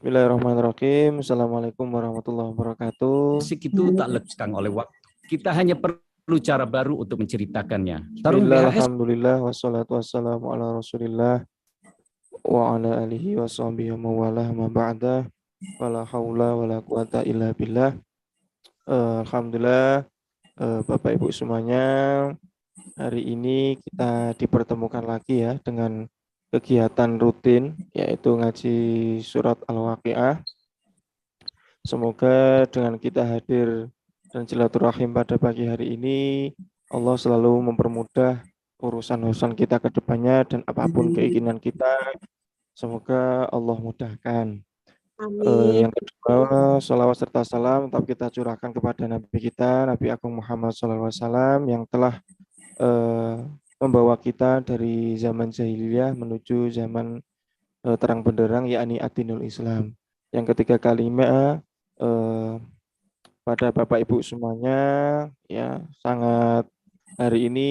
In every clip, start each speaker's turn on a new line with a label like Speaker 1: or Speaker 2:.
Speaker 1: Bismillahirrahmanirrahim. Assalamualaikum warahmatullahi wabarakatuh.
Speaker 2: Musik itu tak lekang oleh waktu. Kita hanya perlu cara baru untuk menceritakannya. Tarung
Speaker 1: Bismillah,
Speaker 2: BHS.
Speaker 1: alhamdulillah, wassalatu wassalamu ala rasulillah wa ala alihi wa sahbihi wa mawalah ma ba'dah. Wala hawla wala quwata illa billah. Alhamdulillah, Bapak Ibu semuanya, hari ini kita dipertemukan lagi ya dengan kegiatan rutin yaitu ngaji surat Al-Waqiah. Semoga dengan kita hadir dan silaturahim pada pagi hari ini, Allah selalu mempermudah urusan-urusan kita ke depannya dan apapun keinginan kita, semoga Allah mudahkan.
Speaker 3: Amin.
Speaker 1: Yang kedua, salawat serta salam tetap kita curahkan kepada Nabi kita, Nabi Agung Muhammad SAW yang telah membawa kita dari zaman jahiliyah menuju zaman terang benderang, yakni Adinul Islam. Yang ketiga kalimat pada Bapak Ibu semuanya ya, sangat hari ini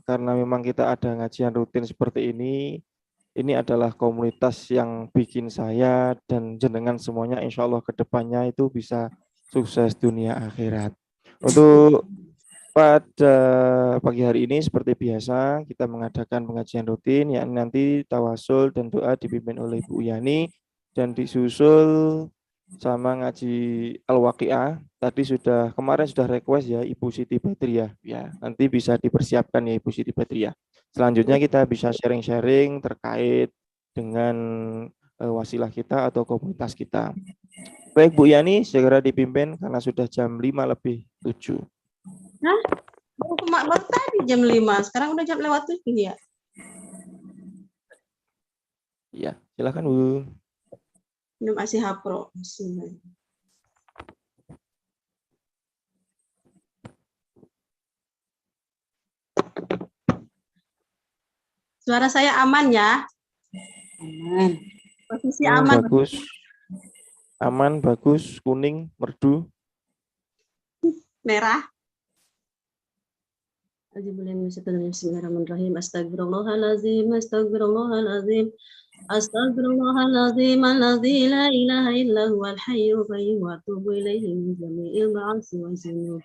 Speaker 1: karena memang kita ada ngajian rutin seperti ini adalah komunitas yang bikin saya dan jenengan semuanya insya Allah kedepannya itu bisa sukses dunia akhirat. Untuk pada pagi hari ini seperti biasa kita mengadakan pengajian rutin yang nanti tawasul dan doa dipimpin oleh Bu Yani dan disusul sama ngaji Al-Waqiah. Tadi kemarin sudah request ya Ibu Siti Badriah ya. Nanti bisa dipersiapkan ya Ibu Siti Badriah. Selanjutnya kita bisa sharing-sharing terkait dengan wasilah kita atau komunitas kita. Baik Bu Yani, segera dipimpin karena sudah jam 5:07.
Speaker 3: Hah? Baru tadi jam 5, sekarang udah jam lewat 7 ya?
Speaker 1: Ya, silakan Bu.
Speaker 3: Minum ASI Hapro. Bismillah. Suara saya aman ya?
Speaker 4: Aman.
Speaker 3: Posisi aman.
Speaker 1: Bagus. Aman, bagus, kuning, merdu.
Speaker 3: Merah. Bismillahirrahmanirrahim. Astagfirullahalazim, astagfirullahalazim. Astagfirullahalazim alladzi la ilaha illa huwal hayyul qayyum wa atubu ilaihi min jami'il ma'asi wa dzunub.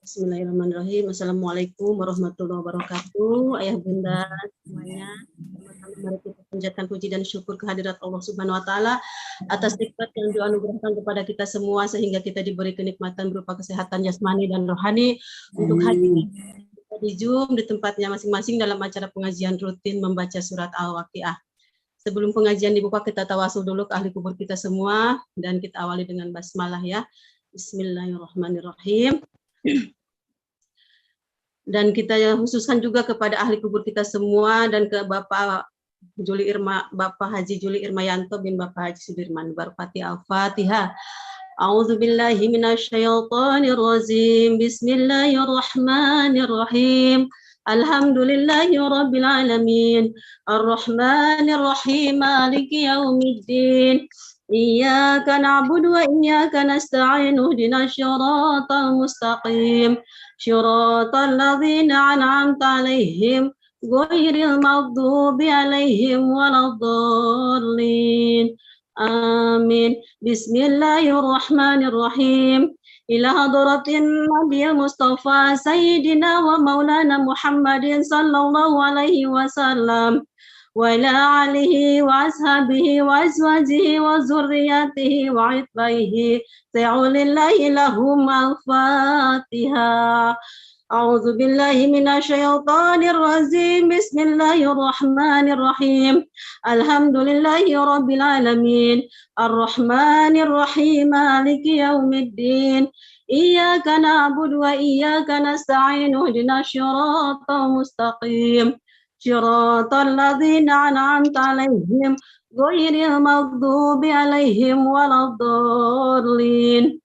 Speaker 3: Bismillahirrahmanirrahim. Assalamualaikum warahmatullahi wabarakatuh. Ayah bunda semuanya, mari kita panjatkan puji dan syukur kehadirat Allah Subhanahu wa taala atas nikmat yang dianugerahkan kepada kita semua sehingga kita diberi kenikmatan berupa kesehatan jasmani dan rohani untuk hadir di Zoom di tempatnya masing-masing dalam acara pengajian rutin membaca surat Al-Waqiah. Sebelum pengajian dibuka, kita tawasul dulu ke ahli kubur kita semua dan kita awali dengan basmalah ya. Bismillahirrahmanirrahim. Dan kita khususkan juga kepada ahli kubur kita semua dan ke Bapak Haji Juli Irmayanto bin Bapak Haji Sudirman. Barokati Al-Fatihah. A'udzu billahi minasyaitonir rajim. Bismillahirrahmanirrahim. Alhamdulillahi rabbil alamin. Arrahmanir rahim. Maliki yaumiddin. Iyyaka na'budu wa iyyaka nasta'in. Ihdinas siratal mustaqim. Shiratal ladzina an'amta 'alaihim ghairil maghdubi 'alaihim waladdallin. Amin. Bismillahirrahmanirrahim. Ila hadratin Nabiyil Mustafa Sayyidina wa Maulana Muhammadin sallallahu alaihi wasallam wa ila alihi wa ashabihi wa azwajihi wa zurriyatihi wa itbaihi sa'ulillahi lahum al-Fatihah. A'udzu billahi minasyaitonir rajim. Bismillahirrahmanirrahim. Alhamdulillahi rabbil alamin. Arrahmanir rahim. Maliki yaumiddin. Iyyaka na'budu wa iyyaka nasta'in. Ihdinas siratal mustaqim. Shiratal ladzina an'amta 'alaihim ghairil maghdubi 'alaihim waladdallin.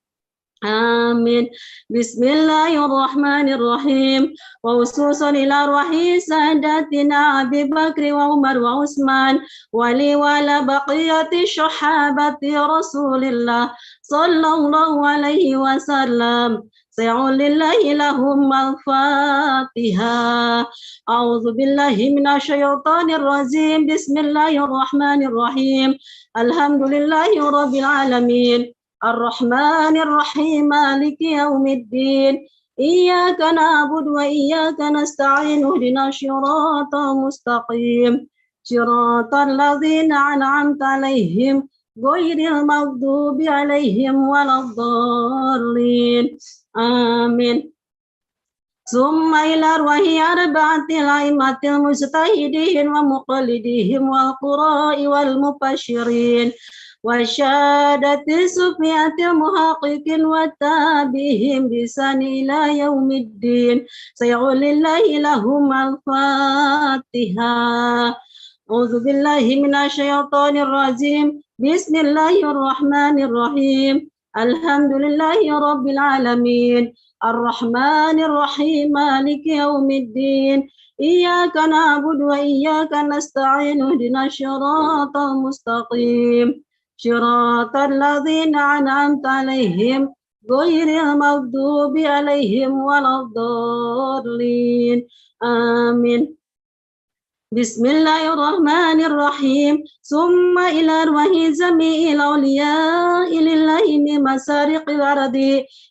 Speaker 3: Amin. Bismillahirrahmanirrahim. Wa ususun ila ruhi sadatina Abi Bakri wa Umar wa Utsman wa li wala baqiyati sahabati Rasulillah sallallahu alaihi wasallam. سيقول لله لهم الفاتحة. أعوذ بالله من الشيطان الرجيم. بسم الله الرحمن الرحيم. الحمد لله رب العالمين الرحمن الرحيم مالك يوم الدين إياك نعبد وإياك نستعين اهدنا الصراط المستقيم صراط الذين أنعمت عليهم غير المغضوب عليهم ولا الضالين آمين. ثم إلى أرواح أربعة الأئمة المجتهدين ومقلدين والقراء والمبشرين وشهادة الصفية المحقق والتابعين بإحسان إلى يوم الدين سيقول الله لهم الفاتحة. أعوذ بالله من الشيطان الرجيم. بسم الله الرحمن الرحيم. الحمد لله رب العالمين الرحمن الرحيم مالك يوم الدين إياك نعبد وإياك نستعين اهدنا الصراط المستقيم صراط الذين أنعمت عليهم غير المغضوب عليهم ولا الضالين آمين. بسم الله الرحمن الرحيم. ثم إلى أرواح جميع الأولياء لله من مشارق الأرض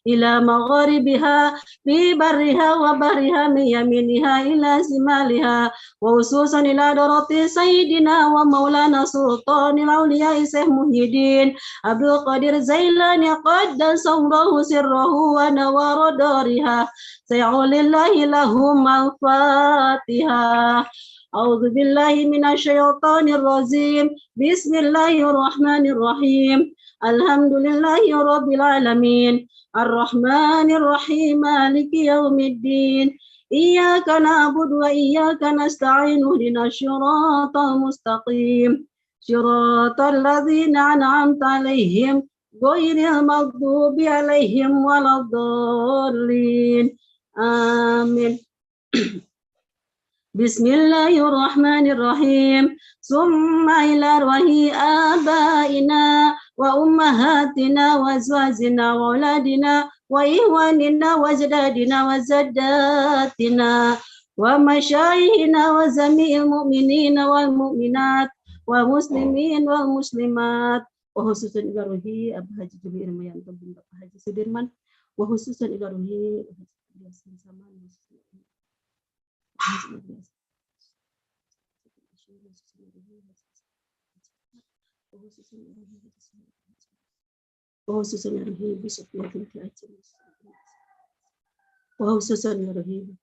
Speaker 3: إلى مغاربها في برها وبحرها من يمينها إلى شمالها وخصوصا إلى درة سيدنا ومولانا سلطان الأولياء شيخ محي الدين عبد القادر الجيلاني قدس الله سره ونوار دارها سيقول الله لهم الفاتحة. أعوذ بالله من الشيطان الرجيم. بسم الله الرحمن الرحيم. الحمد لله رب العالمين الرحمن الرحيم مالك يوم الدين إياك نعبد وإياك نستعين اهدنا الصراط المستقيم صراط الذين أنعمت عليهم غير المغضوب عليهم ولا الضالين آمين. بسم الله الرحمن الرحيم. ثم إلى أرواح آبائنا وأمهاتنا وأزواجنا وأولادنا وإخواننا وأجدادنا وجداتنا ومشايخنا وجميع المؤمنين والمؤمنات والمسلمين والمسلمات وخصوصا إلى روح أبو حاجي جبريل إرميانto bin Bapak Haji Sudirman وخصوصا إلى روح وخصوصا الرهيب بسفينة الكاتب وخصوصا الرهيب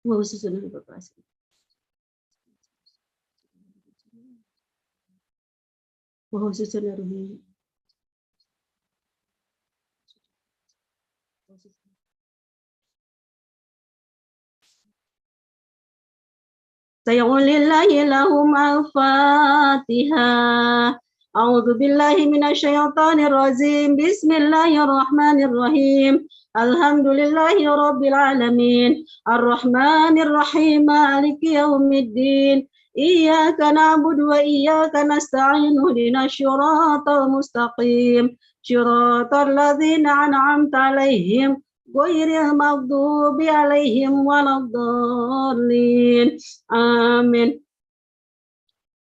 Speaker 3: وخصوصا البقاس وخصوصا الرهيب سيقول لله لهم الفاتحة. أعوذ بالله من الشيطان الرجيم. بسم الله الرحمن الرحيم. الحمد لله رب العالمين الرحمن الرحيم مالك يوم الدين إياك نعبد وإياك نستعين اهدنا الصراط المستقيم صراط الذين أنعمت عليهم غير المغضوب عليهم ولا الضالين آمين.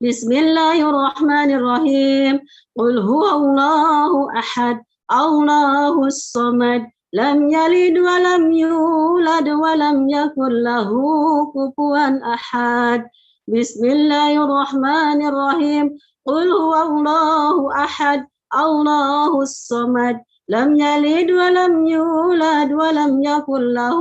Speaker 3: بسم الله الرحمن الرحيم. قل هو الله أحد الله الصمد لم يلد ولم يولد ولم يكن له كفوا أحد. بسم الله الرحمن الرحيم. قل هو الله أحد الله الصمد لم يلد ولم يولد ولم يكن له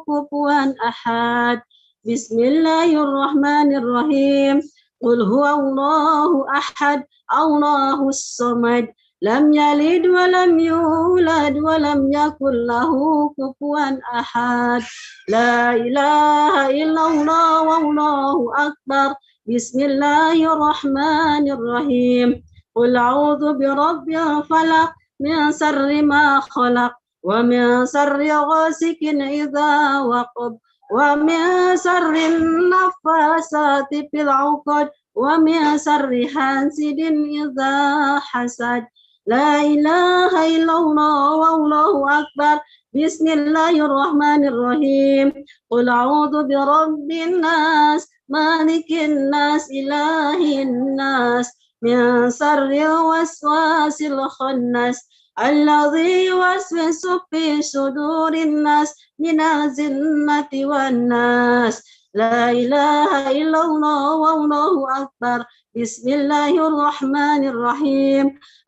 Speaker 3: كفوا أحد. بسم الله الرحمن الرحيم. قل هو الله أحد الله الصمد لم يلد ولم يولد ولم يكن له كفوا أحد. لا إله إلا الله والله أكبر. بسم الله الرحمن الرحيم. قل أعوذ برب الفلق من شر ما خلق ومن شر غاسق إذا وقب ومن شر النفاثات في العقد ومن شر حاسد إذا حسد. لا إله إلا الله والله أكبر. بسم الله الرحمن الرحيم. قل أعوذ برب الناس مالك الناس إله الناس من شر الوسواس الخناس الذي يوسوس في صدور الناس من الجنة والناس. لا إله إلا الله والله أكبر. بسم الله الرحمن الرحيم.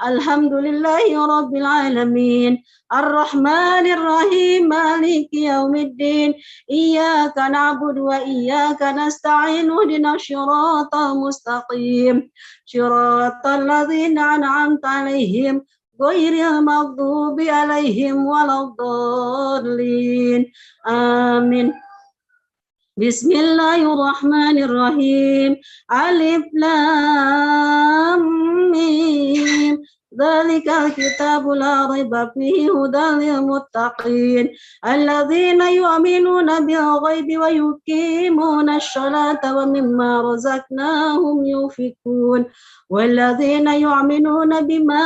Speaker 3: الحمد لله رب العالمين الرحمن الرحيم مالك يوم الدين إياك نعبد وإياك نستعين اهدنا الصراط المستقيم صراط الذين أنعمت عليهم غير المغضوب عليهم ولا الضالين آمين. بسم الله الرحمن الرحيم. ألف لام ميم ذلك الكتاب لا ريب فيه هدى للمتقين الذين يؤمنون بالغيب ويقيمون الصلاة ومما رزقناهم ينفقون والذين يؤمنون بما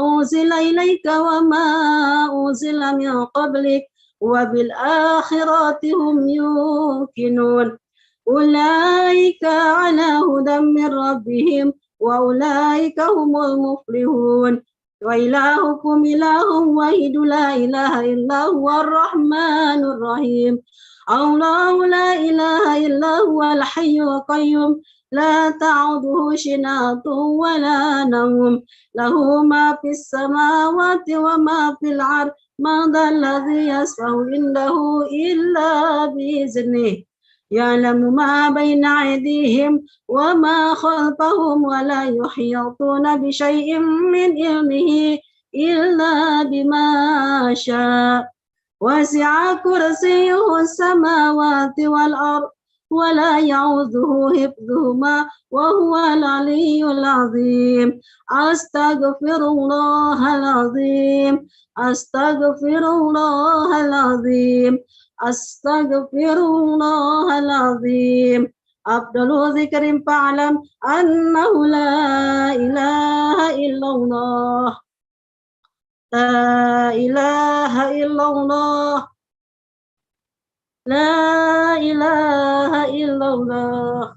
Speaker 3: أنزل إليك وما أنزل من قبلك وبالآخرة هم يوقنون أولئك على هدى من ربهم وأولئك هم المفلحون وإلهكم إله واحد لا إله إلا هو الرحمن الرحيم الله لا إله إلا هو الحي القيوم لا تعوده سنة ولا نوم له ما في السماوات وما في الأرض ما ذا الذي يشفع عنده إلا بإذنه يعلم ما بين أيديهم وما خلفهم ولا يحيطون بشيء من علمه إلا بما شاء وسع كرسيه السماوات والأرض ولا يعوذه حفظهما وهو العلي العظيم أستغفر الله العظيم أستغفر الله العظيم أستغفر الله العظيم أفضل ذكر فاعلم أنه لا إله إلا الله لا إله إلا الله لا إله إلا الله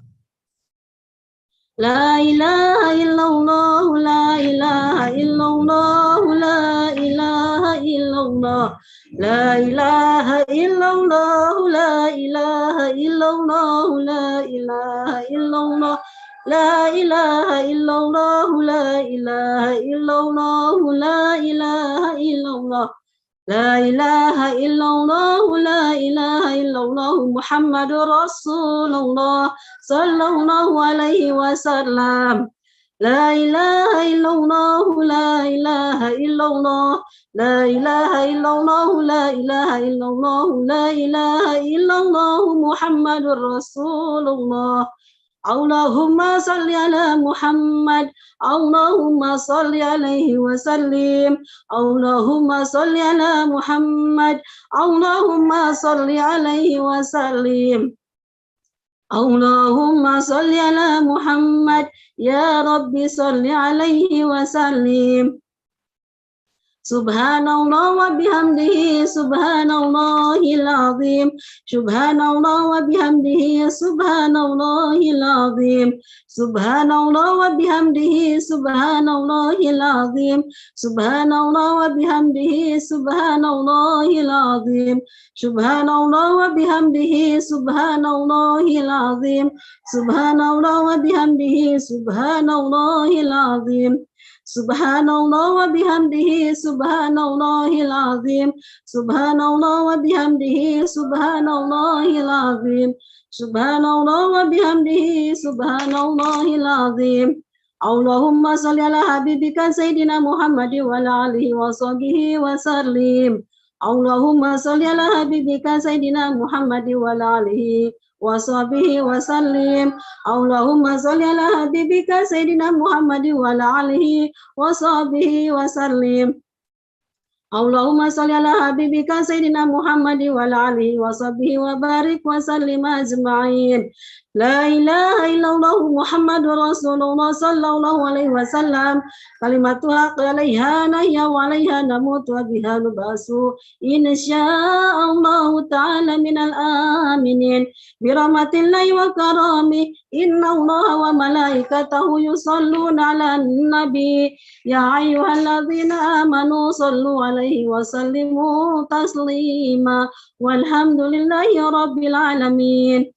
Speaker 3: لا إله إلا الله لا إله إلا الله لا إله إلا الله لا إله إلا الله لا إله إلا الله لا إله إلا الله لا إله إلا الله لا إله إلا الله لا إله إلا الله لا إله إلا الله لا إله إلا الله محمد رسول الله صلى الله عليه وسلم لا إله إلا الله لا إله إلا الله لا إله إلا الله لا إله إلا الله لا إله إلا الله محمد رسول الله اللهم صل على محمد اللهم صل عليه وسلم اللهم صل على محمد اللهم صل عليه وسلم اللهم صل على محمد يا رب صل عليه وسلم سبحان الله وبحمده سبحان الله العظيم سبحان الله وبحمده سبحان الله العظيم سبحان الله وبحمده سبحان الله العظيم سبحان الله وبحمده سبحان الله العظيم سبحان الله وبحمده سبحان الله العظيم سبحان الله وبحمده سبحان الله العظيم سبحان الله وبحمده سبحان الله العظيم سبحان الله وبحمده سبحان الله العظيم سبحان الله وبحمده سبحان الله العظيم اللهم صل على حبيبك سيدنا محمد وعلى آله وصحبه وسلم اللهم صل على حبيبك سيدنا محمد وعلى آله وصحبه وسلم اللهم صل على حبيبك سيدنا محمد وعلى آله وصحبه وسلم اللهم صل على حبيبك سيدنا محمد وعلى آله وصحبه وبارك وسلم أجمعين La ilaha illallah Muhammadur Rasulullah sallallahu alaihi wasallam. Kalimatu haqq 'alaiha nahya wa 'alaiha namut wa biha nubasu. Insyaallah ta'ala minal aminin. Birahmatillahi wa karami. Innallaha wa malaikatahu yusalluna 'alan nabi. Ya ayyuhalladzina amanu sallu 'alaihi wa sallimu taslima. Walhamdulillahi rabbil alamin.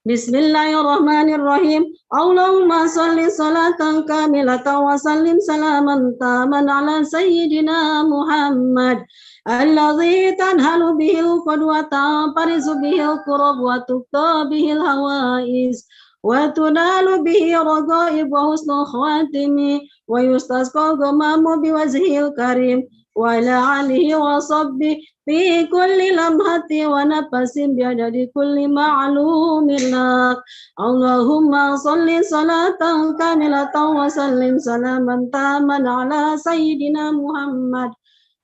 Speaker 3: Bismillahirrahmanirrahim. Allahumma salli salatan kamilatan wa sallim salaman taman ala sayyidina Muhammad alladzi tanhalu bihil qadwata parizu bihil qurab wa tuqta bihil hawais wa tunalu bihi ragaib wa husnul khawatimi wa yustasqa gamamu biwajhil karim wa ala alihi wa sahbihi fi kulli lamhati wa nafasin biadadi kulli ma'lumin lak. Allahumma salli salatan kamilatan wa sallim salaman taman ala sayyidina Muhammad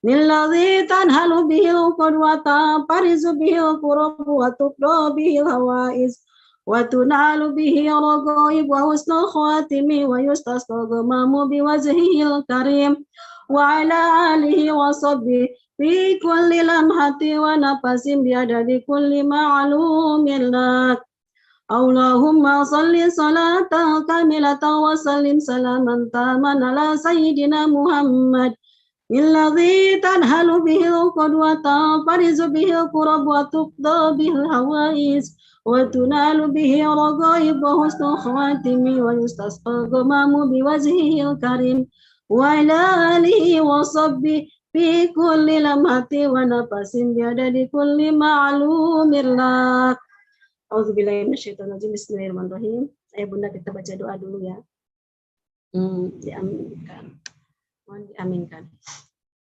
Speaker 3: milladzi tanhalu bihil qadwata parizu bihil qurab wa tuqra bihil hawais wa tunalu bihi ragaib wa husnul khawatimi wa yustasqa gamamu biwajhihil karim wa ala alihi wa sahbihi fi kulli lamhati wa nafasin biadadi kulli ma'lumin lak. Allahumma salli salatan kamilatan wa sallim salaman taman ala sayyidina Muhammad illadzi tanhalu bihil qadwata farizu bihil qurab wa tuqda bihil hawais wa tunalu bihi ragaib wa husnul khawatimi wa yustasqa gamamu biwajhihil karim wa ala alihi wa sahbihi fi kulli lamhati wa nafasin biadadi kulli ma'lumin lak. Auzubillahi minasyaitonir rajim. Bismillahirrahmanirrahim. Ayah Bunda kita baca doa dulu ya. Diaminkan. Mohon diaminkan.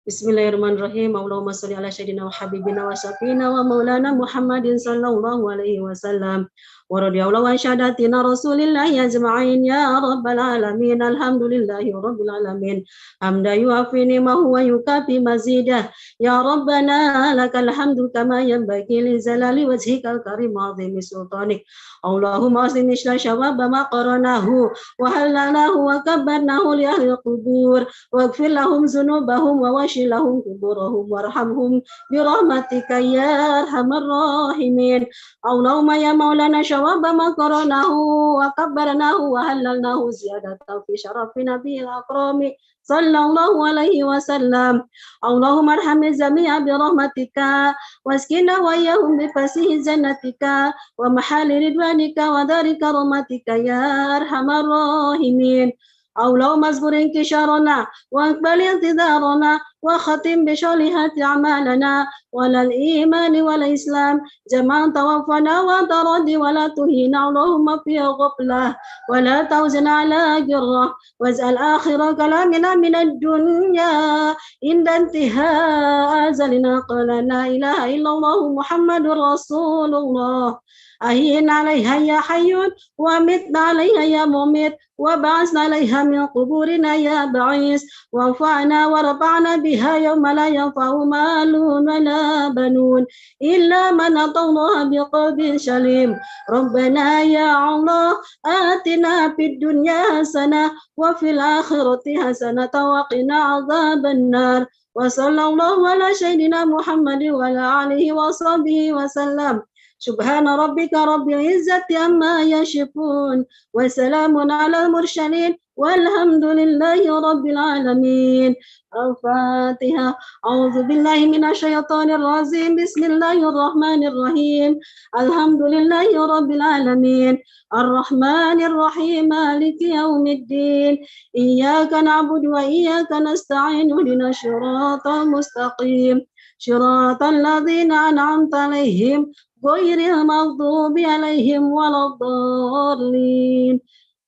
Speaker 3: Bismillahirrahmanirrahim. Allahumma shalli ala sayyidina wa habibina wa syafiina wa maulana Muhammadin sallallahu alaihi wasallam. Wa radiyallahu an syahadatina rasulillahi ajma'in ya rabbal alamin. Alhamdulillahi rabbil alamin. Hamda yuafi ni'mahu wa yukafi mazidah. Ya rabbana lakal hamdu kama yanbaghi li zalali wajhikal karim azimi sultanik. Allahumma aslim ishla syawaba ma qaranahu wa halalnahu wa kabbarnahu li ahli qubur waghfir lahum dzunubahum wa washil lahum kuburahum warhamhum birahmatika ya arhamar rahimin. Allahumma ya maulana syawaba ma qaranahu wa kabbarnahu wa halalnahu ziyadatan fi syarafi nabiyil akrami sallallahu alaihi wasallam. Allahumma arhamni jami'a bi rahmatika waskina wa yahum bi fasihi jannatika wa mahali ridwanika wa dari karomatika ya arhamar rahimin. Allahumma azbur inkisharana wa aqbal intidarana wa khatim bi sholihati a'malana walal imani wal islam jama'an tawaffana wa taradi wa la tuhina. Allahumma fi ghaflah wa la tawzina ala girrah waj'al akhira kalamina minad dunya inda intihaa azalina qala la ilaha illallah Muhammadur Rasulullah. Ahyin 'alaiha ya hayyun wa mitna 'alaiha ya mumit wa ba'asna 'alaiha min quburina ya ba'is wa fa'na wa rafa'na biha yawma la yanfa'u malun wa la banun illa man atallaha biqalbin salim. Rabbana ya Allah atina fid dunya hasanah wa fil akhirati hasanah wa qina 'adzaban nar. Wa sallallahu ala sayyidina Muhammadin wa ala alihi wa sahbihi wa sallam. Subhana rabbika rabbil izzati amma yasifun wa salamun alal mursalin walhamdulillahi rabbil alamin. Al-Fatihah. A'udzu billahi minasyaitonir rajim. Bismillahirrahmanirrahim. Alhamdulillahi rabbil alamin. Ar-Rahmanir Rahim. Maliki yaumiddin. Iyyaka na'budu wa iyyaka nasta'in. Ihdinas siratal mustaqim. Shiratal ladzina an'amta 'alaihim ghairil maghdubi 'alaihim waladdallin.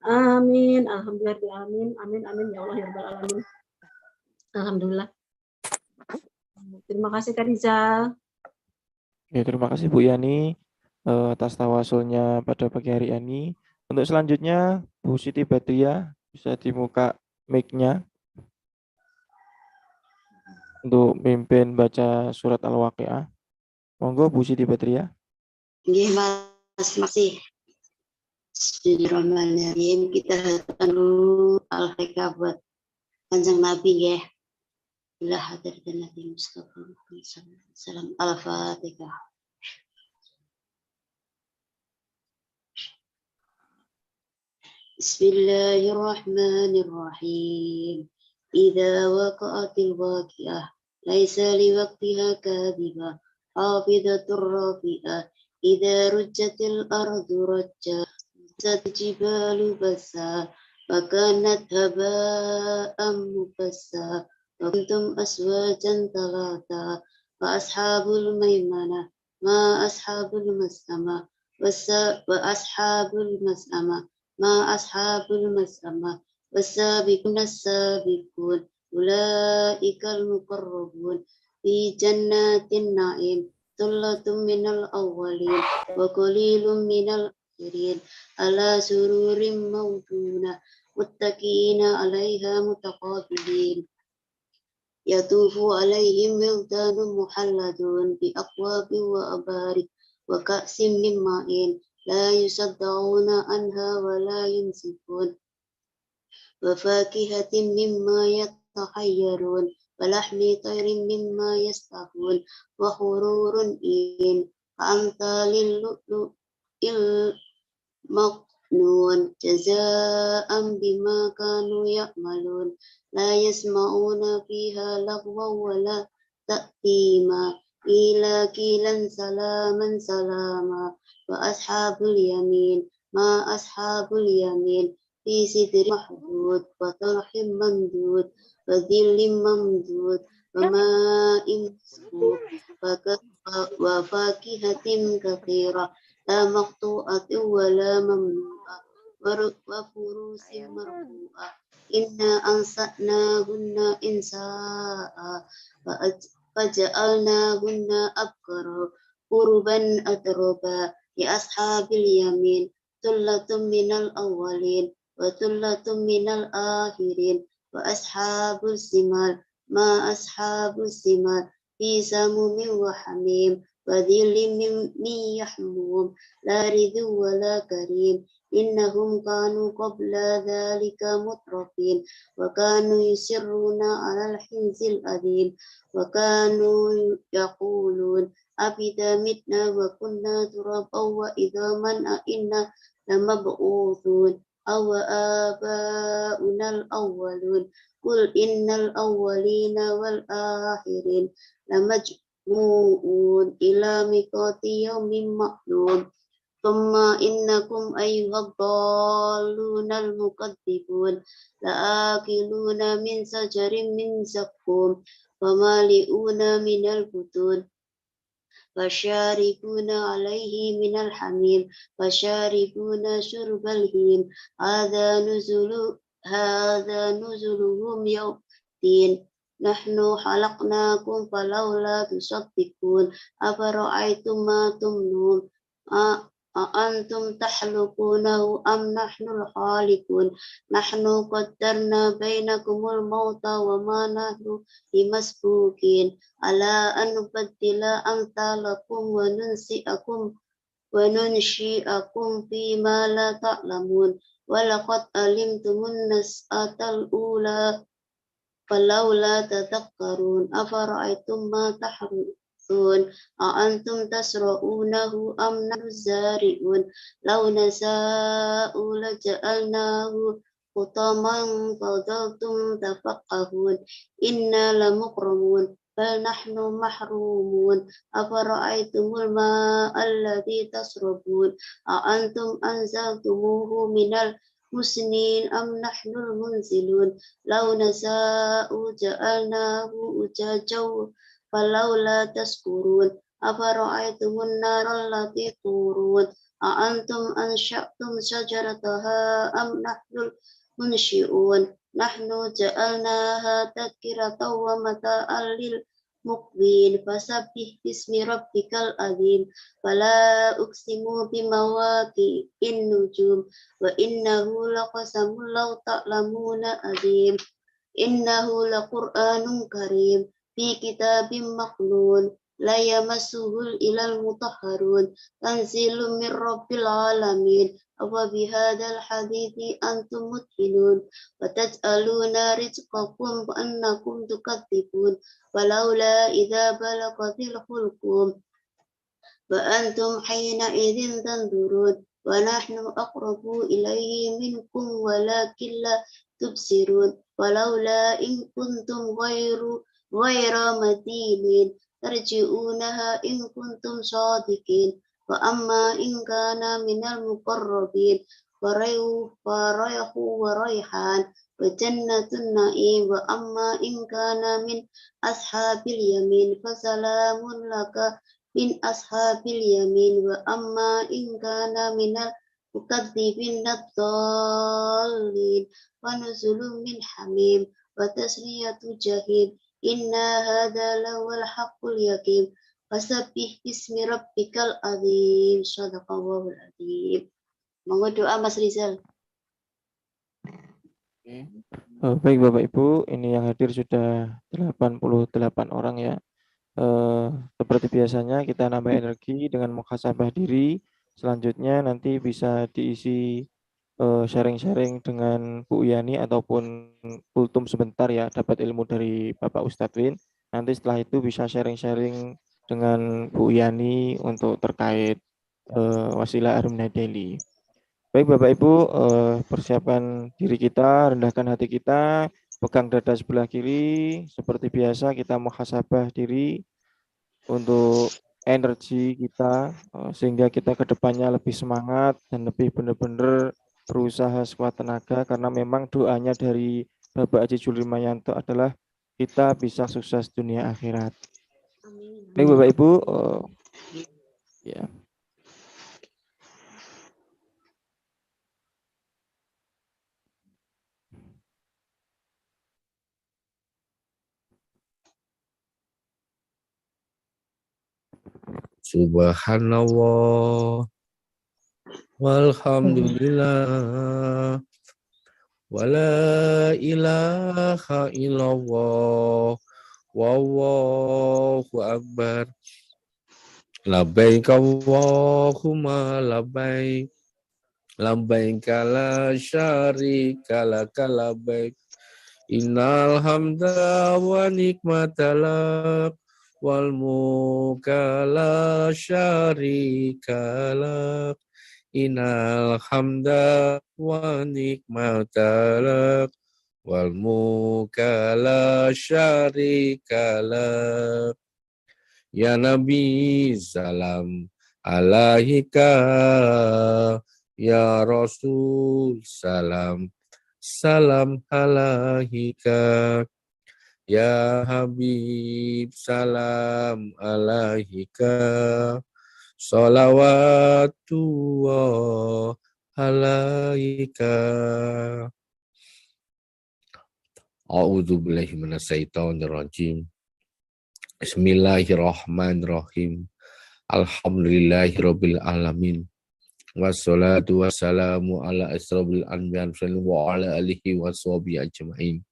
Speaker 3: Amin. Alhamdulillah. Amin. Amin. Amin ya Allah ya rabbal alamin. Alhamdulillah. Terima kasih Kak Rizal.
Speaker 1: Ya, terima kasih Bu Yani atas tawasulnya pada pagi hari ini. Untuk selanjutnya Bu Siti Badriah bisa dibuka mic-nya untuk mimpin baca surat Al-Waqiah. Monggo Bu Siti Badriah.
Speaker 4: Nggih,
Speaker 5: Masih. Bismillahirrahmanirrahim. Kita haturkan dulu Al-Fatihah buat Kanjeng Nabi ya. Bila hadir dan Nabi Mustafa Salam Al-Fatihah. Bismillahirrahmanirrahim. Idza waqa'atil waqi'ah laisa liwaqtiha kadhibah hafidatur rafi'ah idza rujjatil ardu rajja satjibalu basa fakanat haba'an mubassa wa kuntum aswajan talata wa ashabul maimanah ma ashabul mas'amah wa ashabul mas'amah ma ashabul mas'amah wasabiqun as-sabiqun ulaikal muqarrabun fi jannatin na'im thullatun minal awwalin wa qalilun minal akhirin ala sururin mawduna muttaqina 'alaiha mutaqabilin yatufu 'alaihim wildanun muhalladun bi aqwabin wa abarik wa ka'sim min ma'in la yusaddauna anha wa la yumsikun wa fakihatin mimma yatahayyarun wa lahmi tayrin mimma yastahun wa hururun in amtalil lu'lu'il maknun jaza'an bima kanu ya'malun la yasma'una fiha lagwan wa la ta'tima ila kilan salaman salama wa ashabul yamin ma ashabul yamin fi sidrin mahdud wa tarhim mamdud wa dhillim mamdud wa ma'in masqub wa fakihatin katsirah la maqtu'atin wa la mamnu'ah wa furusin marfu'ah inna ansa'nahunna insa'a faja'alnahunna abkara urban atroba li ashabil yamin thullatun minal awwalin wa thullatun minal akhirin wa ashabul simal ma ashabul simal fi samumin wa hamim wa dhillim min yahmum la ridhu wa la karim innahum kanu qabla dhalika mutrafin wa kanu yusirruna alal hinzil adim wa kanu yaqulun abida mitna wa kunna turaban wa idhaman a inna lamab'uthun aw aba'unal awwalun qul innal awwalina wal akhirin lamajmu'un ila miqati yawmin ma'lum thumma innakum ayyuhad dallunal mukaththibun la'akiluna min sajarin min zaqqum famali'una minal butun فشاربون عليه من الحميم فشاربون شرب الهيم هذا نزلهم يوم الدين نحن خلقناكم فلولا تصدقون أفرأيتم ما تمنون أأنتم تخلقونه أم نحن الخالقون نحن قدرنا بينكم الموت وما نحن بمسبوقين على أن نبدل أمثالكم وننشئكم فيما لا تعلمون ولقد علمتم النشأة الأولى فلولا تذكرون أفرأيتم ما تحرثون أأنتم تزرعونه أم نحن الزارعون لو نشاء لجعلناه حطاما فظلتم تفقهون إنا لمغرمون بل نحن محرومون أفرأيتم الماء الذي تشربون أأنتم أنزلتموه من المزن أم نحن المنزلون لو نشاء جعلناه أجاجا فلولا تشكرون أفرأيتم النار التي تورون أأنتم أنشأتم شجرتها أم نحن المنشئون نحن جعلناها تذكرة ومتاعا للمقوين فسبح باسم ربك العظيم فلا أقسم بمواقع النجوم وإنه لقسم لو تعلمون عظيم إنه لقرآن كريم في كتاب مكنون لا يمسه إلا المطهرون تنزيل من رب العالمين أفبهذا الحديث أنتم مدهنون وتسألون رزقكم وأنكم تكذبون ولولا إذا بلغت الحلقوم وأنتم حينئذ تنظرون ونحن أقرب إليه منكم ولكن لا تبصرون ولولا إن كنتم غير مدينين ترجعونها إن كنتم صادقين وأما إن كان من المقربين فريح وريحان وجنة النعيم وأما إن كان من أصحاب اليمين فسلام لك من أصحاب اليمين وأما إن كان من المكذبين الضالين فنزل من حميم وتسلية جحيم إن هذا لهو الحق اليقين فسبح باسم ربك العظيم صدق الله العظيم. Mohon doa Mas Rizal.
Speaker 1: Baik Bapak Ibu, ini yang hadir sudah 88 orang ya. Seperti biasanya kita nambah energi dengan muhasabah diri. Selanjutnya nanti bisa diisi sharing-sharing dengan Bu Yani ataupun kultum sebentar ya, dapat ilmu dari Bapak Ustadz Win. Nanti setelah itu bisa sharing-sharing dengan Bu Yani untuk terkait wasilah Arumna Daily. Baik Bapak Ibu, persiapan diri kita, rendahkan hati kita, pegang dada sebelah kiri. Seperti biasa kita muhasabah diri untuk energi kita, sehingga kita ke depannya lebih semangat dan lebih benar-benar berusaha sekuat tenaga, karena memang doanya dari Bapak Haji Juli Mayanto adalah kita bisa sukses dunia akhirat. Baik Bapak Ibu, ya.
Speaker 6: Subhanallah walhamdulillah wala ilaha illallah wallahu akbar labbaik Allahumma labbaik labbaik la syarika laka labbaik innal hamda wa nikmata lak wal mulka la syarika lak innal hamda wa nikmata lak wal mulka la syarika lak ya Nabi salam alaika ya Rasul salam salam alaika ya Habib salam alaika salawatullah alaika. A'udzubillahi minasyaitonirrajim. Bismillahirrahmanirrahim. Alhamdulillahirabbil alamin. Wassalatu wassalamu ala asrofil anbiya wa ala alihi washabihi ajmain.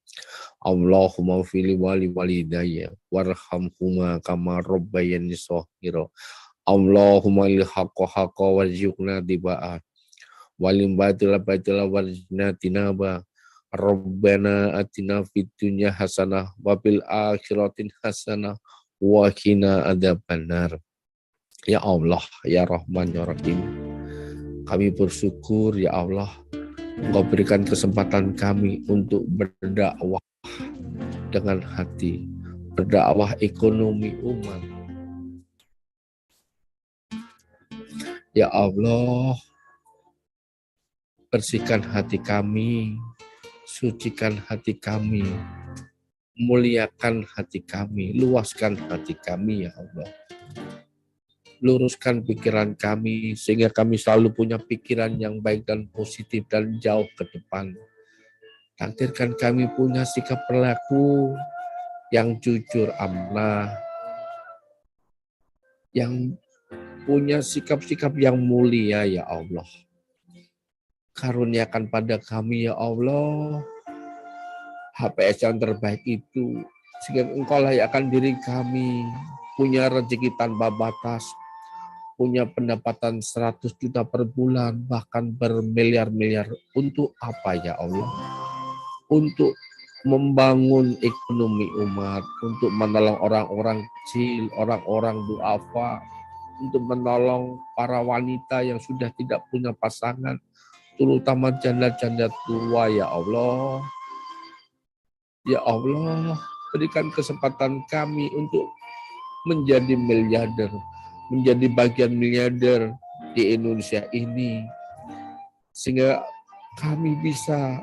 Speaker 6: Allahumma fili wali walidayya warhamhuma kama rabbayani shaghira. Allahumma lil haqqa haqqa warzuqna tibaa walim batila batila warzuqna tinaba. Rabbana atina fid dunya hasanah wa fil akhirati hasanah wa qina adzabannar. Ya Allah, ya Rahman, ya Rahim, kami bersyukur ya Allah, Engkau berikan kesempatan kami untuk berdakwah dengan hati, berdakwah ekonomi umat. Ya Allah, bersihkan hati kami, sucikan hati kami, muliakan hati kami, luaskan hati kami ya Allah. Luruskan pikiran kami sehingga kami selalu punya pikiran yang baik dan positif dan jauh ke depan. Takdirkan kami punya sikap perilaku yang jujur, amanah, yang punya sikap-sikap yang mulia ya Allah. Karuniakan pada kami ya Allah HPS yang terbaik itu, sehingga Engkau layakkan diri kami punya rezeki tanpa batas, punya pendapatan 100 juta per bulan, bahkan bermiliar-miliar. Untuk apa ya Allah? Untuk membangun ekonomi umat, untuk menolong orang-orang kecil, orang-orang duafa, untuk menolong para wanita yang sudah tidak punya pasangan, terutama janda-janda tua ya Allah. Ya Allah, berikan kesempatan kami untuk menjadi miliarder, menjadi bagian miliarder di Indonesia ini, sehingga kami bisa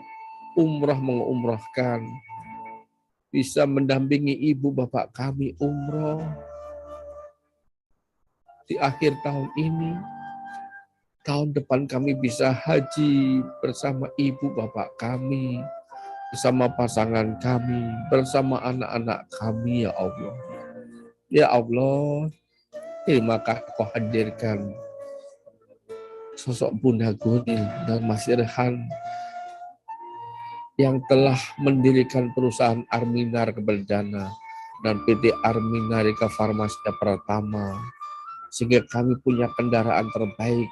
Speaker 6: umrah mengumrahkan, bisa mendampingi ibu bapak kami umroh di akhir tahun ini. Tahun depan kami bisa haji bersama ibu bapak kami, bersama pasangan kami, bersama anak-anak kami ya Allah. Ya Allah, terima kasih Kau hadirkan sosok Bunda Gunil dan Mas Irhan yang telah mendirikan perusahaan Arminar Kebeldana dan PT Arminarika Farmasia Pratama, sehingga kami punya kendaraan terbaik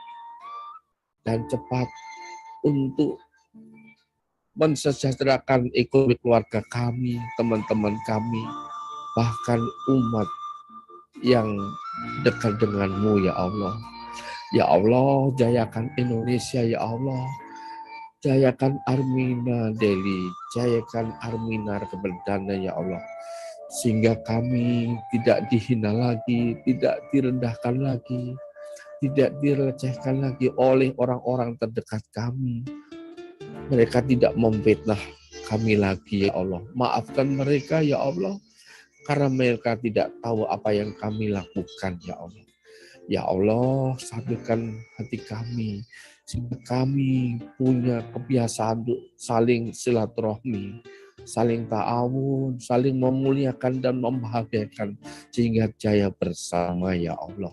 Speaker 6: dan cepat untuk mensejahterakan ekonomi keluarga kami, teman-teman kami, bahkan umat yang dekat denganmu ya Allah. Ya Allah, jayakan Indonesia ya Allah. Jayakan Armina Deli, jayakan Arminar Kebeldana ya Allah. Sehingga kami tidak dihina lagi, tidak direndahkan lagi, tidak direcehkan lagi oleh orang-orang terdekat kami. Mereka tidak memfitnah kami lagi ya Allah. Maafkan mereka ya Allah, karena mereka tidak tahu apa yang kami lakukan ya Allah. Ya Allah, stabilkan hati kami, sehingga kami punya kebiasaan untuk saling silaturahmi, saling ta'awun, saling memuliakan dan membahagiakan, sehingga jaya bersama ya Allah.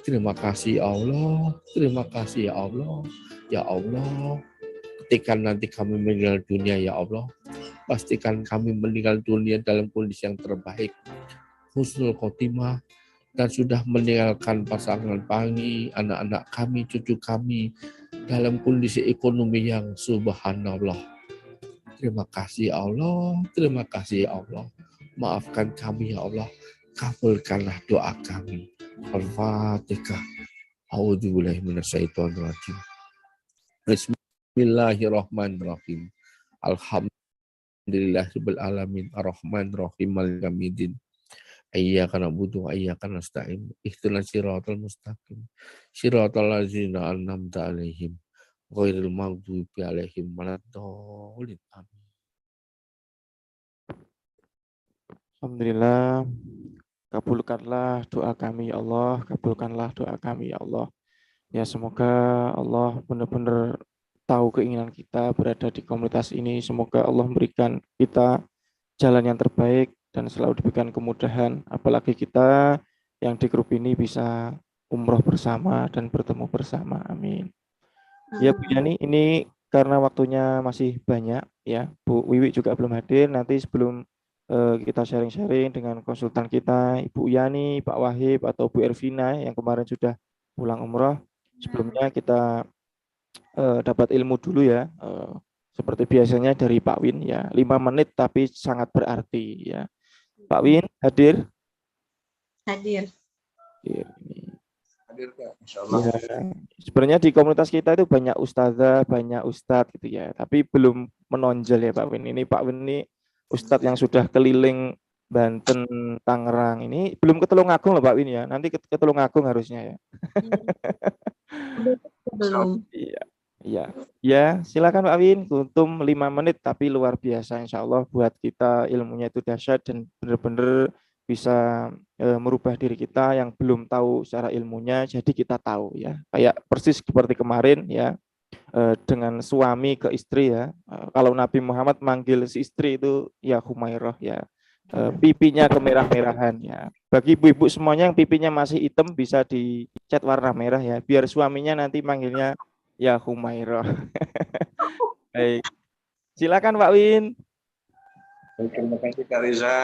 Speaker 6: Terima kasih ya Allah, terima kasih ya Allah. Ya Allah, ketika nanti kami meninggal dunia ya Allah, pastikan kami meninggal dunia dalam kondisi yang terbaik, husnul khotimah, dan sudah meninggalkan pasangan kami, anak-anak kami, cucu kami dalam kondisi ekonomi yang subhanallah. Terima kasih ya Allah, terima kasih ya Allah. Maafkan kami ya Allah, kabulkanlah doa kami. Al-Fatihah. A'udzubillahi minasyaitonirrajim. Bismillahirrahmanirrahim. Alhamdulillahirabbil alamin, arrahmanirrahim, maliki yaumiddin. Iyyaka na'budu wa iyyaka nasta'in. Ihdinas siratal mustaqim. Siratal ladzina an'amta 'alaihim ghairil maghdubi 'alaihim waladdallin. Amin.
Speaker 1: Alhamdulillah, kabulkanlah doa kami ya Allah, kabulkanlah doa kami ya Allah. Ya semoga Allah benar-benar tahu keinginan kita berada di komunitas ini. Semoga Allah memberikan kita jalan yang terbaik dan selalu diberikan kemudahan. Apalagi kita yang di grup ini bisa umroh bersama dan bertemu bersama. Amin. Ya Bu Yani, ini karena waktunya masih banyak ya. Bu Wiwi juga belum hadir. Nanti sebelum kita sharing-sharing dengan konsultan kita, Ibu Yani, Pak Wahib, atau Bu Ervina yang kemarin sudah pulang umroh. Sebelumnya kita dapat ilmu dulu ya. Seperti biasanya dari Pak Win ya, 5 menit tapi sangat berarti ya. Pak Win hadir?
Speaker 3: Hadir.
Speaker 6: Hadir Pak, insyaallah.
Speaker 1: Ya, sebenarnya di komunitas kita itu banyak ustazah, banyak ustadz gitu ya, tapi belum menonjol ya Pak Win. Ini Pak Win ini ustadz yang sudah keliling Banten, Tangerang. Ini belum ke Tulungagung loh Pak Win ya. Nanti ke Tulungagung harusnya ya.
Speaker 3: Belum.
Speaker 1: Iya. Iya. Ya, silakan Pak Win. Kuntum 5 menit tapi luar biasa insya Allah buat kita, ilmunya itu dahsyat dan benar-benar bisa merubah diri kita yang belum tahu secara ilmunya jadi kita tahu ya. Kayak persis seperti kemarin ya. Dengan suami ke istri ya. Kalau Nabi Muhammad manggil si istri itu ya Humairah ya. Pipinya kemerah-merahan ya. Bagi ibu-ibu semuanya yang pipinya masih hitam bisa dicat warna merah ya. Biar suaminya nanti manggilnya ya Humairah. Baik. Silakan Pak Win.
Speaker 7: Baik, terima kasih Kak Riza,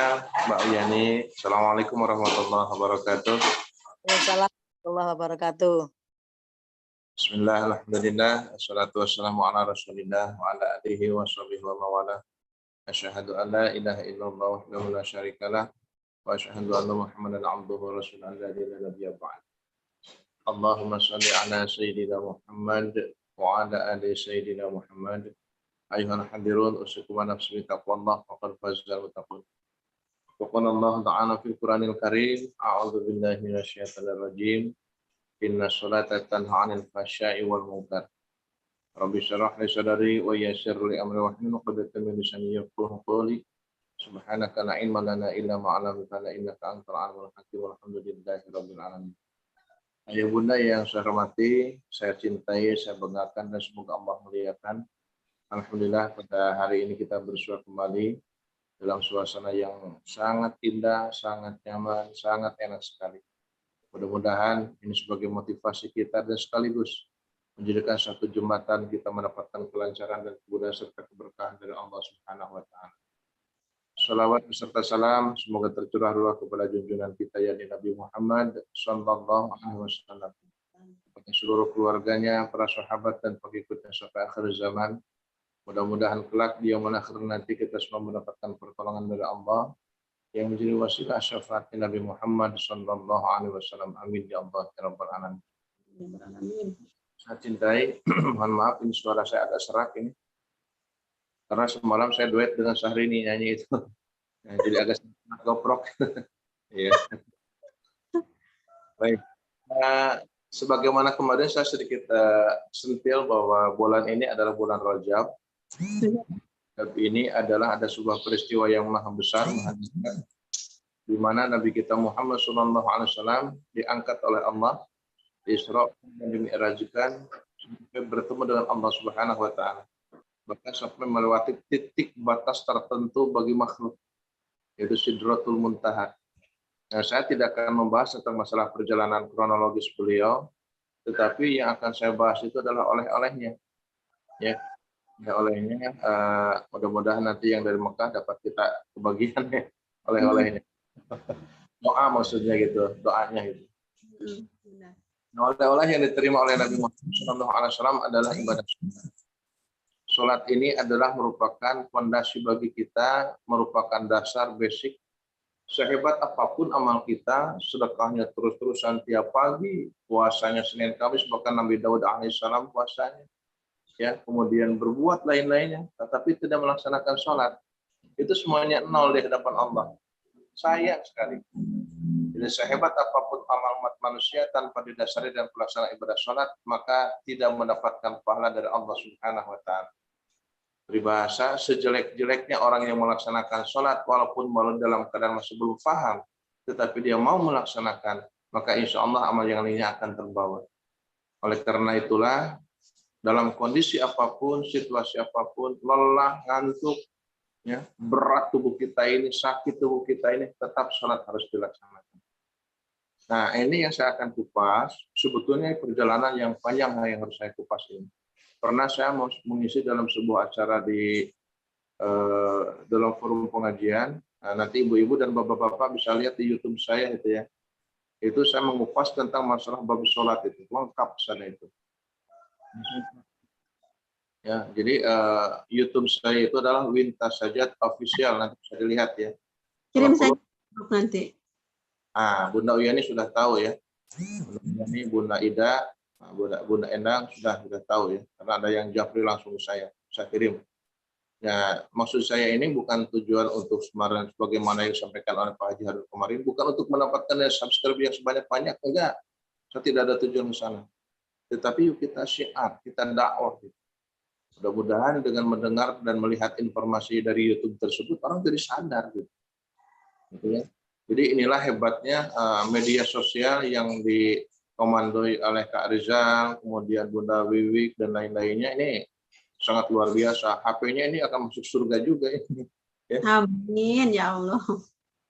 Speaker 7: Mbak Yani. Assalamualaikum warahmatullahi wabarakatuh.
Speaker 4: Waalaikumsalam warahmatullahi wabarakatuh.
Speaker 7: Bismillah, alhamdulillah, assalatu wassalamu ala rasulillah wa ala alihi wa sahbihi wa mawala. Asyhadu an la ilaha illallah wahdahu la syarikalah wa asyhadu anna Muhammadan abduhu wa rasuluhu la nabiyya ba'd. Allahumma shalli ala sayyidina Muhammad wa ala ali sayyidina Muhammad. Ayuhal hadirun usikum wa nafsi bi taqwallah faqad fazal muttaqun. Wa qala Allah ta'ala fil Qur'anil Karim, a'udzu billahi minasyaitonir rajim. Inna sholata tanha 'anil fahsya'i wal munkar. Rabbi shrah li sadri wa yassir li amri wahlul 'uqdatam min lisani yafqahu qawli. Subhanaka la ilma lana illa ma 'allamtana innaka antal 'alimul hakim. Walhamdulillahi rabbil alamin. Ayah bunda yang saya hormati, saya cintai, saya banggakan dan semoga Allah muliakan. Alhamdulillah pada hari ini kita bersua kembali dalam suasana yang sangat indah, sangat nyaman, sangat enak sekali. Mudah-mudahan ini sebagai motivasi kita dan sekaligus menjadikan satu jembatan kita mendapatkan kelancaran dan kemudahan serta keberkahan dari Allah Subhanahu wa taala. Salawat beserta salam semoga tercurah ruah kepada junjungan kita yakni Nabi Muhammad sallallahu alaihi wasallam, kepada seluruh keluarganya, para sahabat dan pengikutnya sampai akhir zaman. Mudah-mudahan kelak di yaumul akhir nanti kita semua mendapatkan pertolongan dari Allah yang menjadi wasilah syafaat Nabi Muhammad sallallahu alaihi wasallam. Amin ya Allah ya rabbal alamin. Saya cintai, mohon maaf ini suara saya agak serak ini. Karena semalam saya duet dengan Syahrini nyanyi itu. Nah, jadi agak goprok. Ya. Baik. Sebagaimana kemarin saya sedikit sentil bahwa bulan ini adalah bulan Rajab. Tapi ini adalah ada sebuah peristiwa yang maha besar, maha besar, di mana Nabi kita Muhammad SAW diangkat oleh Allah, Isra dan dimi'rajkan sampai bertemu dengan Allah Subhanahu Wa Taala. Bahkan sampai melewati titik batas tertentu bagi makhluk, yaitu Sidratul Muntaha. Nah, saya tidak akan membahas tentang masalah perjalanan kronologis beliau, tetapi yang akan saya bahas itu adalah oleh-olehnya. Ya. Ya, olehnya mudah-mudahan nanti yang dari Mekah dapat kita kebagian ya oleh-olehnya. Doa maksudnya gitu, doanya gitu. Nah, oleh-oleh yang diterima oleh Nabi Muhammad SAW adalah ibadah sholat. Sholat ini adalah merupakan fondasi bagi kita, merupakan dasar basic. Sehebat apapun amal kita, sedekahnya terus-terusan tiap pagi, puasanya Senin Kamis, bahkan Nabi Daud alaihissalam puasanya. Ya, kemudian berbuat lain-lainnya, tetapi tidak melaksanakan sholat, itu semuanya nol di hadapan Allah. Sayang sekali. Jadi sehebat apapun amal umat manusia tanpa didasari dan pelaksanaan ibadah sholat, maka tidak mendapatkan pahala dari Allah Subhanahu Wa Taala. Peribahasa, sejelek-jeleknya orang yang melaksanakan sholat, walaupun dalam keadaan masih belum paham, tetapi dia mau melaksanakan, maka insya Allah amal yang lainnya akan terbawa. Oleh karena itulah, dalam kondisi apapun, situasi apapun, lelah, ngantuk, ya, berat tubuh kita ini, sakit tubuh kita ini, tetap sholat harus dilaksanakan. Nah, ini yang saya akan kupas. Sebetulnya perjalanan yang panjang yang harus saya kupas ini. Pernah saya mau mengisi dalam sebuah acara di dalam forum pengajian. Nah, nanti ibu-ibu dan bapak-bapak bisa lihat di YouTube saya itu ya. Itu saya mengupas tentang masalah bab sholat itu, lengkap sana itu. Ya, jadi YouTube saya itu adalah Wintas Sajat Official, nanti bisa dilihat ya.
Speaker 3: Kirim saja nanti.
Speaker 7: Bunda Uyani sudah tahu ya. Bunda Uyani, Bunda Ida, Bunda Endang sudah tahu ya. Karena ada yang japri langsung saya kirim. Ya, maksud saya ini bukan tujuan untuk semaran sebagaimana yang disampaikan oleh Pak Haji Harun kemarin, bukan untuk mendapatkan subscribe yang sebanyak-banyak, enggak. Saya tidak ada tujuan ke sana. Tetapi yuk kita syiar, kita dakwah. Mudah-mudahan dengan mendengar dan melihat informasi dari YouTube tersebut, orang jadi sadar. Gitu ya. Jadi inilah hebatnya media sosial yang dikomandoi oleh Kak Rizal, kemudian Bunda Wiwik, dan lain-lainnya. Ini sangat luar biasa. HP-nya ini akan masuk surga juga. Ini. Ya. Amin, ya Allah.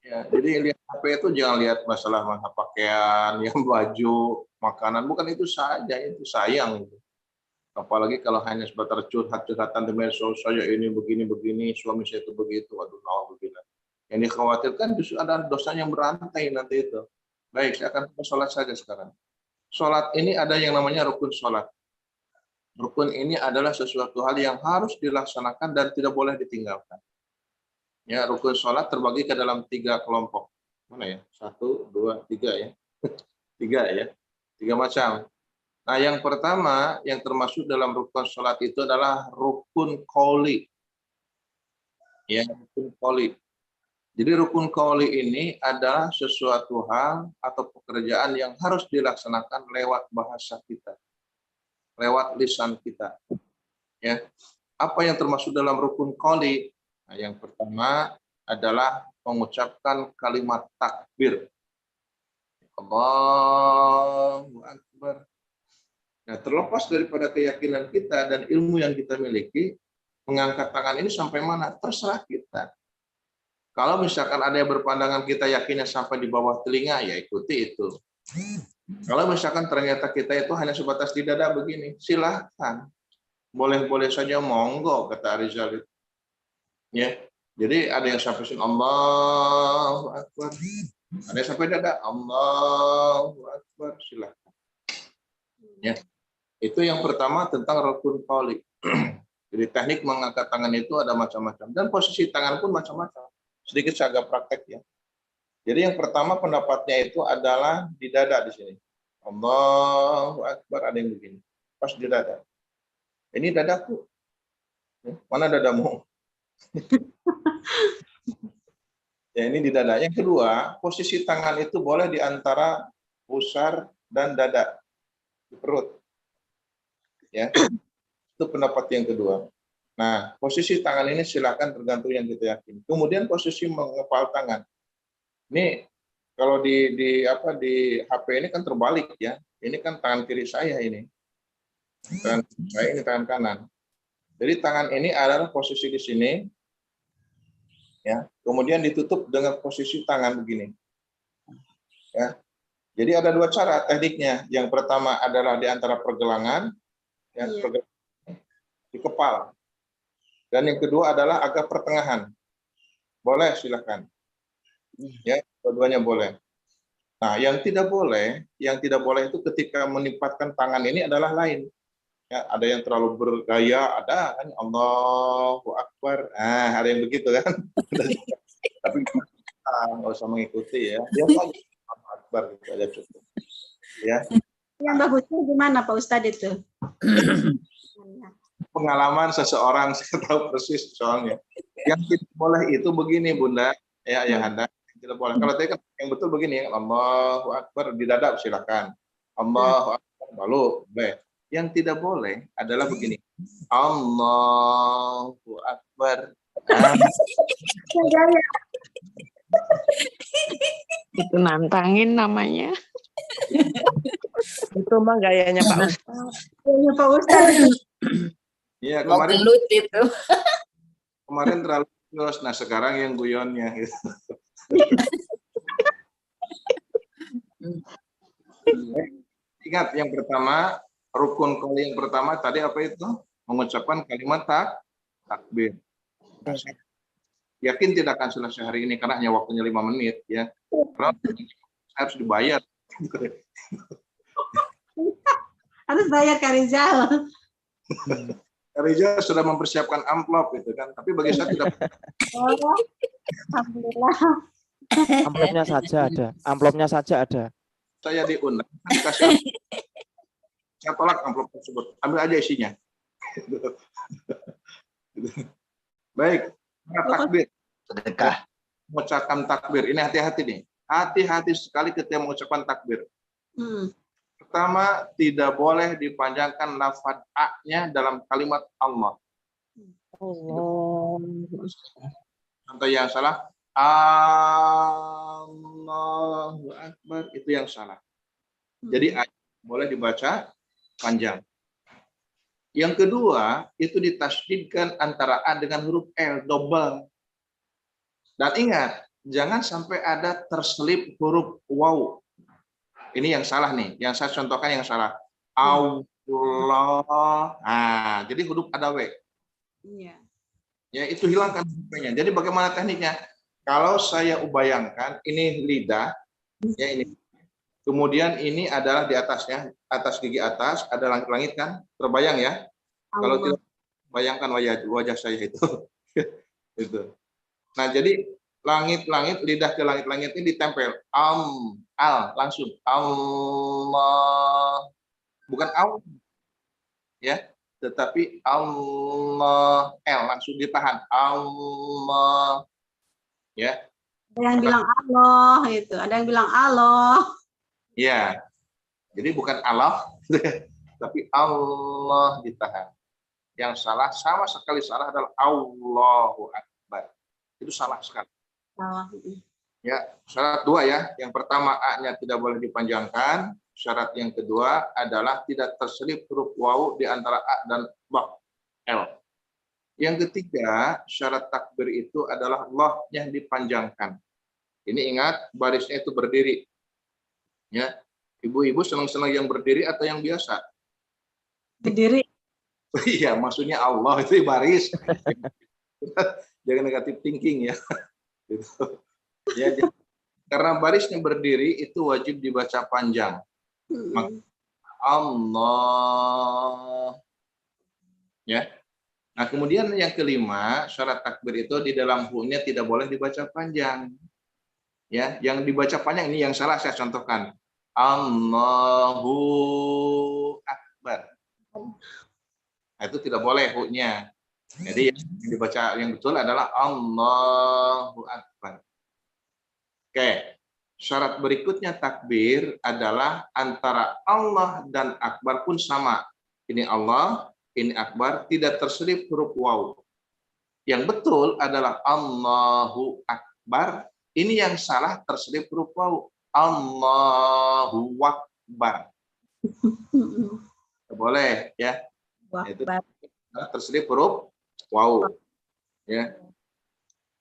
Speaker 7: Ya, jadi lihat HP itu jangan lihat masalah pakaian, yang baju, makanan, bukan itu saja, itu sayang. Apalagi kalau hanya sebatas curhat-curhatan di medsos, saya ini begini-begini, suami saya itu begitu, waduh, begini. Yang dikhawatirkan justru ada dosa yang berantai nanti itu. Baik, saya akan sholat saja sekarang. Sholat ini ada yang namanya rukun sholat. Rukun ini adalah sesuatu hal yang harus dilaksanakan dan tidak boleh ditinggalkan. Ya, rukun sholat terbagi ke dalam 3 kelompok. Mana ya? 1, 2, 3 ya. 3 ya. 3 macam. Nah, yang pertama yang termasuk dalam rukun sholat itu adalah rukun qauli. Ya, rukun qauli. Jadi rukun qauli ini adalah sesuatu hal atau pekerjaan yang harus dilaksanakan lewat bahasa kita, lewat lisan kita. Ya, apa yang termasuk dalam rukun qauli? Nah, yang pertama adalah mengucapkan kalimat takbir. Allahu Akbar. Nah, terlepas daripada keyakinan kita dan ilmu yang kita miliki, mengangkat tangan ini sampai mana? Terserah kita. Kalau misalkan ada yang berpandangan kita yakinnya sampai di bawah telinga, ya ikuti itu. Kalau misalkan ternyata kita itu hanya sebatas di dada begini, silahkan. Boleh-boleh saja, monggo, kata Arizal. Ya, jadi ada yang sampai sini, Allahu Akbar. Ada yang sampai dada, Allahu Akbar, silahkan. Ya, itu yang pertama tentang rukun qauli. Jadi teknik mengangkat tangan itu ada macam-macam. Dan posisi tangan pun macam-macam. Sedikit saya agak praktek ya. Jadi yang pertama pendapatnya itu adalah di dada di sini. Allahu Akbar, ada yang begini. Pas di dada. Ini dadaku. Mana dadamu? Ya, ini di dada. Yang kedua, posisi tangan itu boleh di antara pusar dan dada. Di perut. Ya. Itu pendapat yang kedua. Nah, posisi tangan ini silakan tergantung yang kita yakin. Kemudian posisi mengepal tangan. Ini kalau di HP ini kan terbalik ya. Ini kan tangan kiri saya ini. Tangan saya ini tangan kanan. Jadi tangan ini adalah posisi di sini. Ya. Kemudian ditutup dengan posisi tangan begini. Ya. Jadi ada 2 cara tekniknya. Yang pertama adalah di antara pergelangan, ya, di kepala. Dan yang kedua adalah agak pertengahan. Boleh, silakan. Ya, dua-duanya boleh. Nah, yang tidak boleh itu ketika menempatkan tangan ini adalah lain. Ya, ada yang terlalu bergaya, ada kan Allahu Akbar. Nah, ada yang begitu kan. Tapi nggak usah mengikuti ya. Dia Allahu Akbar gitu aja cukup. Ya.
Speaker 3: Yang bagusnya gimana Pak Ustadz itu?
Speaker 7: Pengalaman seseorang, saya tahu persis soalnya. Yang tidak boleh itu begini, Bunda, ya Anda, tidak boleh. Kalau tadi kan yang betul begini, Allahu Akbar di dada silakan. Allahu Akbar lalu boleh. Yang tidak boleh adalah begini. Allahu Akbar.
Speaker 8: Itu nantangin namanya.
Speaker 4: Itu mah gayanya Pak Ustadz.
Speaker 3: Gayanya Pak Ustadz.
Speaker 7: Iya,
Speaker 8: Mau gelut itu.
Speaker 7: kemarin terlalu serius. Nah, sekarang yang guyonnya gitu. Ingat yang pertama, rukun qauli yang pertama tadi apa itu? Mengucapkan kalimat takbir. Yakin tidak akan selesai hari ini karena hanya waktunya 5 menit ya. Karena harus dibayar.
Speaker 3: Harus bayar Kak Rizal.
Speaker 7: Rizal sudah mempersiapkan amplop gitu kan, tapi bagi saya tidak.
Speaker 3: Oh, alhamdulillah.
Speaker 1: Amplopnya saja ada.
Speaker 7: Saya diundang, kasih. Saya tolak amplop tersebut, ambil aja isinya. Baik, takbir.
Speaker 8: Sedekah.
Speaker 7: Mengucapkan takbir, ini hati-hati nih. Hati-hati sekali ketika mengucapkan takbir. Pertama, tidak boleh dipanjangkan lafaz A-nya dalam kalimat Allah. Contoh yang salah, Allahu Akbar, itu yang salah. Jadi A boleh dibaca panjang. Yang kedua, itu ditasydidkan antara A dengan huruf L, double. Dan ingat, jangan sampai ada terselip huruf waw. Ini yang salah nih, yang saya contohkan yang salah. Allah. Nah, jadi huruf ada W.
Speaker 3: Iya.
Speaker 7: Ya, itu hilangkan W-nya. Jadi bagaimana tekniknya? Kalau saya bayangkan ini lidah, ya ini. Kemudian ini adalah di atasnya, atas gigi atas ada langit-langit kan? Terbayang ya? Kalau tidak bayangkan wajah saya itu. Itu. Nah, jadi langit-langit, lidah ke langit-langit ini ditempel. Al, langsung. Allah. Bukan Allah. Ya, tetapi Allah. L, langsung ditahan. Allah. Ya.
Speaker 3: Ada yang bilang Allah, itu. Ada yang bilang Allah.
Speaker 7: Ya. Jadi bukan Allah, tapi Allah ditahan. Yang salah, sama sekali salah adalah Allahu Akbar. Itu salah sekali.
Speaker 3: Salah.
Speaker 7: Ya, syarat dua ya. Yang pertama A-nya tidak boleh dipanjangkan. Syarat yang kedua adalah tidak terselip huruf waw di antara A dan L. Yang ketiga, syarat takbir itu adalah Allah yang dipanjangkan. Ini ingat, barisnya itu berdiri. Ya, ibu-ibu senang-senang yang berdiri atau yang biasa?
Speaker 3: Berdiri.
Speaker 7: Iya, maksudnya Allah itu baris. Jangan negatif thinking ya. Gitu. Ya, karena barisnya berdiri itu wajib dibaca panjang. Allah. Ya. Nah, kemudian yang kelima, syarat takbir itu di dalam hu-nya tidak boleh dibaca panjang. Ya, yang dibaca panjang ini yang salah saya contohkan. Allahu Akbar. Nah, itu tidak boleh hu-nya. Jadi yang dibaca yang betul adalah Allahu Akbar. Oke. Syarat berikutnya takbir adalah antara Allah dan Akbar pun sama. Ini Allah, ini Akbar, tidak terselip huruf waw. Yang betul adalah Allahu Akbar. Ini yang salah terselip huruf waw. Allahu Akbar. Boleh ya. Itu terselip huruf waw. Ya.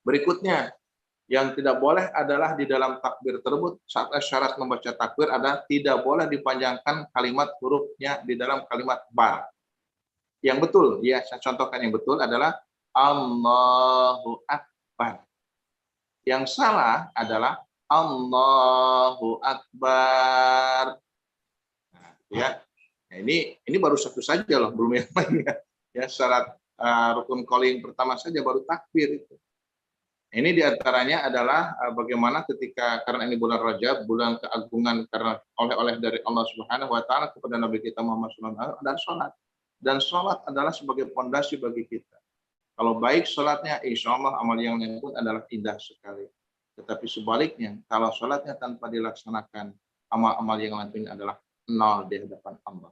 Speaker 7: Berikutnya yang tidak boleh adalah di dalam takbir tersebut saat syarat membaca takbir ada tidak boleh dipanjangkan kalimat hurufnya di dalam kalimat bar. Yang betul, ya saya contohkan yang betul adalah Allahu Akbar. Yang salah adalah Allahu Akbar. Nah, ya. Nah, ini baru satu saja loh, belum yang lain ya. Ya syarat rukun qouli pertama saja baru takbir itu. Ini diantaranya adalah bagaimana ketika karena ini bulan Rajab, bulan keagungan karena oleh-oleh dari Allah Subhanahu Wa Taala kepada Nabi kita Muhammad SAW dan sholat. Dan sholat adalah sebagai pondasi bagi kita. Kalau baik sholatnya, insya Allah amal yang lain pun adalah indah sekali. Tetapi sebaliknya, kalau sholatnya tanpa dilaksanakan, amal-amal yang lain pun adalah nol di hadapan Allah.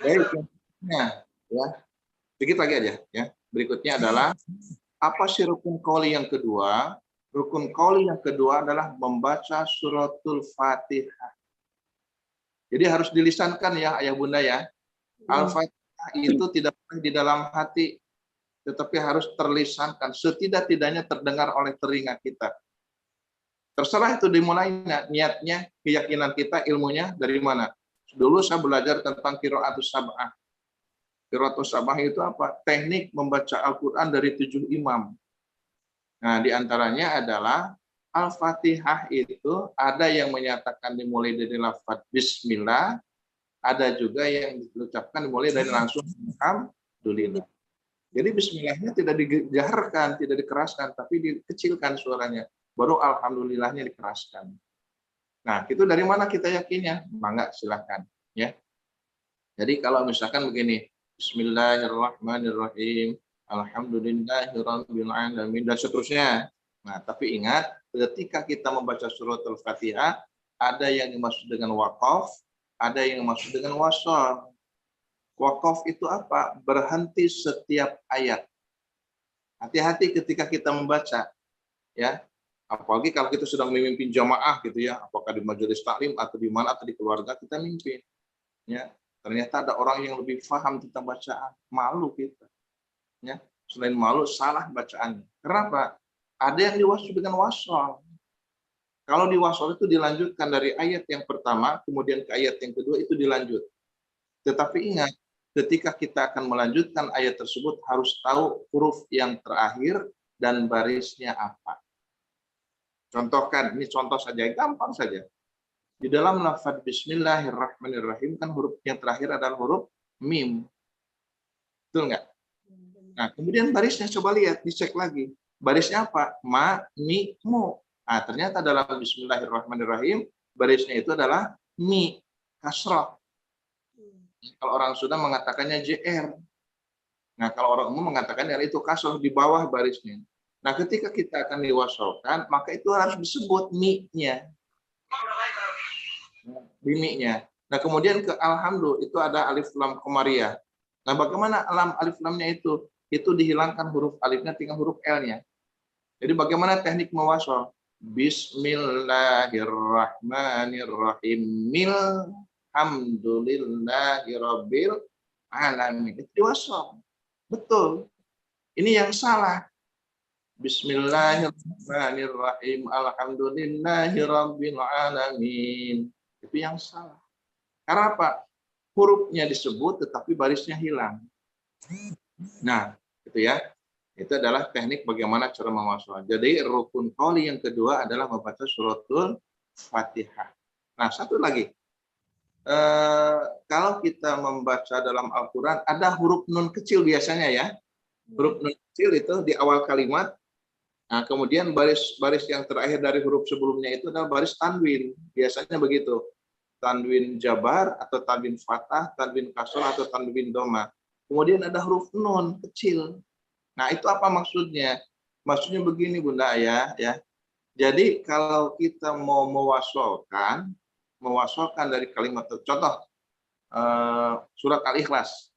Speaker 7: Baik, ya, sedikit lagi aja. Ya. Berikutnya adalah apa sih rukun qouli yang kedua? Rukun qouli yang kedua adalah membaca suratul Fatihah. Jadi harus dilisankan ya ayah bunda ya. Al-Fatihah itu tidak di dalam hati, tetapi harus terlisankan. Setidak-tidaknya terdengar oleh telinga kita. Terserah itu dimulai niatnya, keyakinan kita, ilmunya dari mana. Dulu saya belajar tentang qiraatus sab'ah. Qiraatus sab'ah itu apa? Teknik membaca Al-Quran dari 7 imam. Nah, diantaranya adalah Al-Fatihah itu ada yang menyatakan dimulai dari lafaz Bismillah, ada juga yang diucapkan dimulai dari langsung Alhamdulillah. Jadi Bismillahnya tidak dijaharkan, tidak dikeraskan, tapi dikecilkan suaranya. Baru Alhamdulillahnya dikeraskan. Nah, itu dari mana kita yakinnya? Mangga silakan. Ya. Jadi kalau misalkan begini, Bismillahirrahmanirrahim. Alhamdulillahirabbil alamin dan seterusnya. Nah, tapi ingat ketika kita membaca surat Al-Fatihah ada yang dimaksud dengan waqaf, ada yang dimaksud dengan wasal. Waqaf itu apa? Berhenti setiap ayat. Hati-hati ketika kita membaca, ya. Apalagi kalau kita sedang memimpin jamaah gitu ya, apakah di majelis taklim atau di mana atau di keluarga kita mimpin. Ya. Ternyata ada orang yang lebih paham tentang bacaan, malu kita. Ya, selain malu salah bacaannya. Kenapa? Ada yang diwasul dengan wasal. Kalau di wasal itu dilanjutkan dari ayat yang pertama, kemudian ke ayat yang kedua itu dilanjut. Tetapi ingat, ketika kita akan melanjutkan ayat tersebut harus tahu huruf yang terakhir dan barisnya apa. Contohkan, ini contoh saja, gampang saja. Di dalam lafaz Bismillahirrahmanirrahim kan huruf yang terakhir adalah huruf mim. Betul nggak? Nah, kemudian barisnya coba lihat, dicek lagi. Barisnya apa? Ma, mi, mo. Nah, ternyata dalam Bismillahirrahmanirrahim barisnya itu adalah mi, kasrah. Kalau orang Sunda mengatakannya JR. Nah, kalau orang umum mengatakannya itu kasrah di bawah barisnya. Nah, ketika kita akan diwasolkan, maka itu harus disebut mi-nya. Mi-nya. Nah, kemudian ke alhamdulillah itu ada alif lam komariah. Nah, bagaimana alif lamnya itu? Itu dihilangkan huruf alifnya, tinggal huruf L-nya. Jadi bagaimana teknik mewasol? Bismillahirrahmanirrahim. Alhamdulillahirabbil alamin. Itu diwasol. Betul. Ini yang salah. Bismillahirrahmanirrahim. Alhamdulillahirabbil alamin. Itu yang salah. Karena apa? Hurufnya disebut tetapi barisnya hilang. Nah, itu ya. Itu adalah teknik bagaimana cara mewasol. Jadi rukun qauli yang kedua adalah membaca suratul Fatihah. Nah, satu lagi. Kalau kita membaca dalam Al-Quran ada huruf nun kecil biasanya ya. Huruf nun kecil itu di awal kalimat. Nah, kemudian baris yang terakhir dari huruf sebelumnya itu adalah baris tanwin. Biasanya begitu. Tanwin jabar atau tanwin fathah, tanwin kasrah atau tanwin dhamma. Kemudian ada huruf nun kecil. Nah, itu apa maksudnya? Maksudnya begini Bunda Ayah ya. Jadi kalau kita mau mewasolkan dari kalimat contoh surat Al-Ikhlas.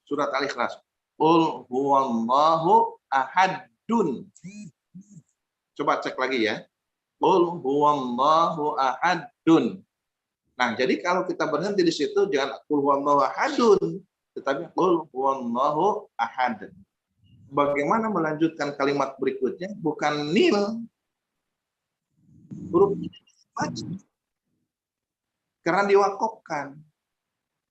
Speaker 7: Surat Al-Ikhlas. Qul huwallahu ahadun. Coba cek lagi ya. Qul huwallahu ahadun. Nah, jadi kalau kita berhenti di situ jangan qul huwallahu ahadun, tetapi qul huwallahu ahad. Bagaimana melanjutkan kalimat berikutnya? Bukan nil. Huruf karena diwakofkan.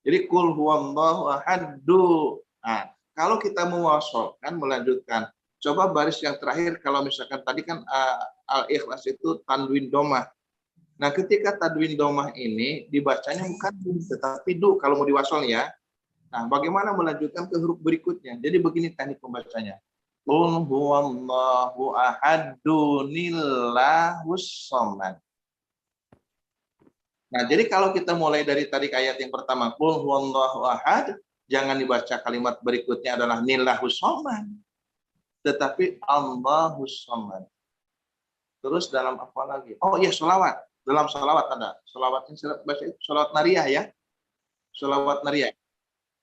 Speaker 7: Jadi qul huwallahu ahadu. Nah, kalau kita mewasolkan melanjutkan, coba baris yang terakhir kalau misalkan tadi kan Al-Ikhlas itu tanwin domah. Nah, ketika tanwin domah ini dibacanya bukan tetapi du kalau mau diwasol ya. Nah, bagaimana melanjutkan ke huruf berikutnya? Jadi begini teknik pembacanya. Qul huwallahu ahadunillahus samad. Nah, jadi kalau kita mulai dari tadi ayat yang pertama, Qul huwallahu ahad, jangan dibaca kalimat berikutnya adalah nillahus samad. Tetapi Allahus samad. Terus dalam apa lagi? Oh iya, sholawat. Dalam sholawat ada. Sholawat yang saya baca itu sholawat nariyah ya. Sholawat nariyah.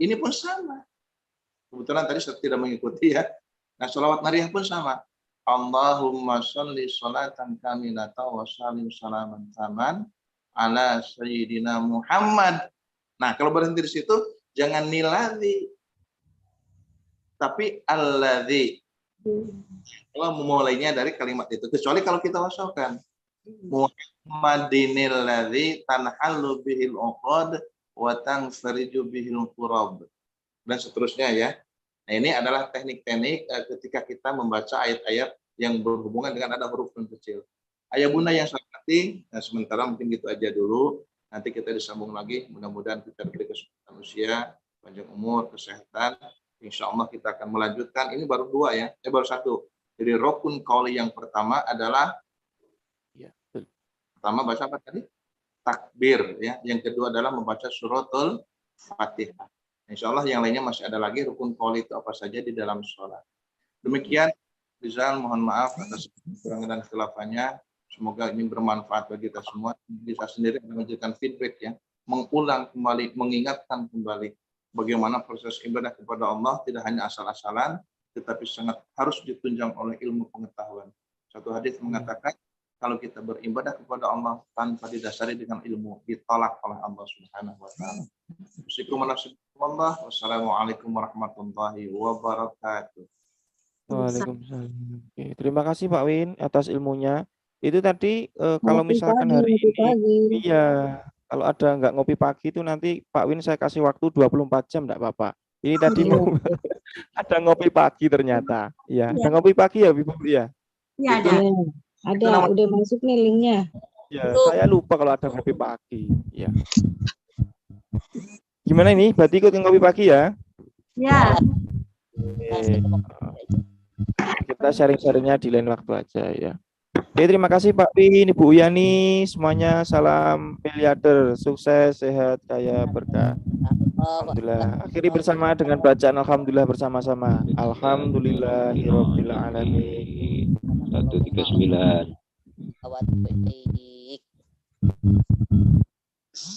Speaker 7: Ini pun sama. Kebetulan tadi saya tidak mengikuti ya. Nah, sholawat nariyah pun sama. Allahumma sholli sholatan kamilatan wa sallim salaman taman ala sayyidina Muhammad. Nah, kalau berhenti di situ jangan niladzi. Tapi alladzi. Kalau memulainya dari kalimat itu. Kecuali kalau kita wasalkan. Muhammadinil ladzi tanhallu bihil uqad wa tanfariju bihil qurab. Dan seterusnya ya. Nah, ini adalah teknik-teknik ketika kita membaca ayat-ayat yang berhubungan dengan ada huruf nun kecil. Ayah bunda yang saya hormati, nah sementara mungkin gitu aja dulu. Nanti kita disambung lagi. Mudah-mudahan kita diberi kesehatan usia, panjang umur, kesehatan. Insya Allah kita akan melanjutkan. Ini baru dua ya, baru satu. Jadi rukun qauli yang pertama adalah pertama baca apa tadi? Takbir ya. Yang kedua adalah membaca suratul Fatihah. Insya Allah yang lainnya masih ada lagi rukun qauli itu apa saja di dalam sholat. Demikian, Rizal mohon maaf atas kekurangan dan khilafahnya. Semoga ini bermanfaat bagi kita semua. Bisa sendiri menunjukkan feedback ya, mengulang kembali, mengingatkan kembali bagaimana proses ibadah kepada Allah tidak hanya asal-asalan, tetapi sangat harus ditunjang oleh ilmu pengetahuan. Satu hadis mengatakan kalau kita beribadah kepada Allah tanpa didasari dengan ilmu, ditolak oleh Allah Subhanahu wa taala. Wassalamualaikum warahmatullahi wabarakatuh.
Speaker 1: Waalaikumsalam. Oke, terima kasih Pak Win atas ilmunya. Itu tadi kalau misalkan hari ini, iya, Kalau ada nggak ngopi pagi itu nanti Pak Win saya kasih waktu 24 jam enggak apa-apa. Ini tadi mau ada ngopi pagi ternyata. Ya, ada ngopi pagi ya Ibu ya.
Speaker 3: Iya ada.
Speaker 9: Ada, udah masuk nih linknya.
Speaker 1: Ya, saya lupa kalau ada ngopi pagi. Ya. Gimana ini? Berarti ikut ngopi pagi ya?
Speaker 3: Ya.
Speaker 1: Oke. Kita sharing-sharingnya di lain waktu aja ya. Oke, terima kasih Pak Win, Ibu Yani, semuanya salam miliarder, sukses, sehat, kaya, berkah. Alhamdulillah. Akhiri bersama dengan bacaan Alhamdulillah bersama-sama. Alhamdulillahirabbil alamin.
Speaker 10: 139.